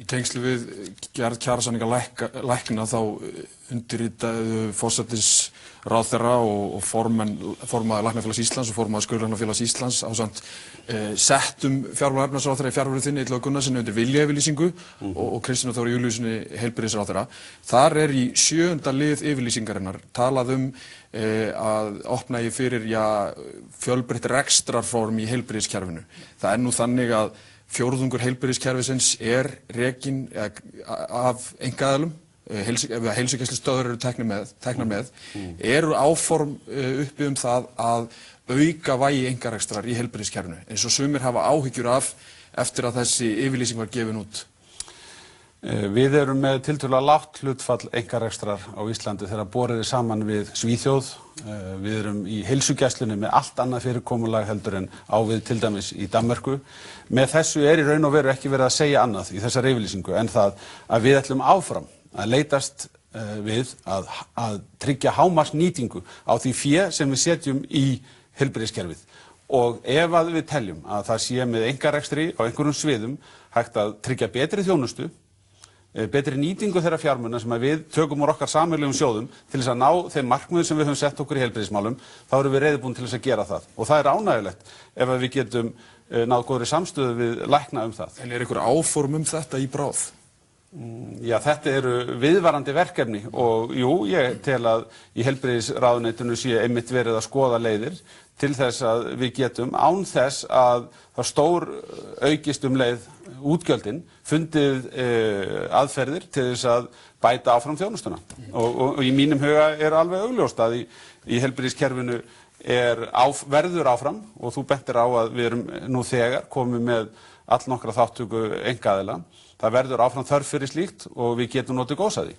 tengslu við gerð kjarasamninga lækna þá undirritaðu forsætisráðherra og formaður Læknafélags Íslands og formaður Skurðlæknafélags Íslands ásamt settum fjármála- og efnahagsráðherra í fjarveru þinni Illuga Gunnarsssyni undir viljayfirlýsingu og Kristínu Þóru Júlíussyni heilbrigðisráðherra. Þar í 7. lið yfirlýsingarinnar talað að opna ég fyrir fjölbreytt rekstrarform í heilbrigðiskerfinu. Það nú þannig að fjórðungur heilbrigðiskerfisins rekinn af einkaaðilum, heilsugæslustöðvar eru teknar með, eru áform uppi það að auka vægi einkarekstrar í heilbrigðiskerfinu, eins og sumir hafa áhyggjur af eftir að þessi yfirlýsing var gefin út? Við erum með tiltölulega lágt hlutfall einkarekstrar á Íslandi þegar borið saman við Svíþjóð. Við erum í heilsugæslunni með allt annað fyrirkomulag heldur en á við til dæmis í Danmörku. Með þessu í raun og veru ekki verið að segja annað í þessari yfirlýsingu en það að við ætlum áfram að leitast við að tryggja hámarksnýtingu á því fé sem við setjum í heilbrigðiskerfið. Og ef að við teljum að það sé með einkarekstri á einhverjum sviðum hægt að tryggja betri þjónustu, betri nýtingu þeirra fjármuna sem við tökum úr okkar sameiginlegum sjóðum til þess að ná þeim markmiðum sem við höfum sett okkur í heilbrigðismálum, þá erum við reiðubúin til þess að gera það. Og það ánægjulegt ef við getum náð góðri samstöðu við lækna það. En einhver áform þetta í bráð? Já, þetta eru viðvarandi verkefni og jú, ég tel að í heilbrigðisráðuneytinu sé einmitt verið að skoða leiðir til þess að við getum án þess að það stór aukist leið útgjöldin fundið aðferðir til þess að bæta áfram þjónustuna. Og í mínum huga alveg augljóst að í heilbrigðiskerfinu verður áfram og þú bentir á að við erum nú þegar komið með allnokkra þátttöku einkaaðila. Það verður áfram þörf fyrir slíkt og við getum notið góðs af því.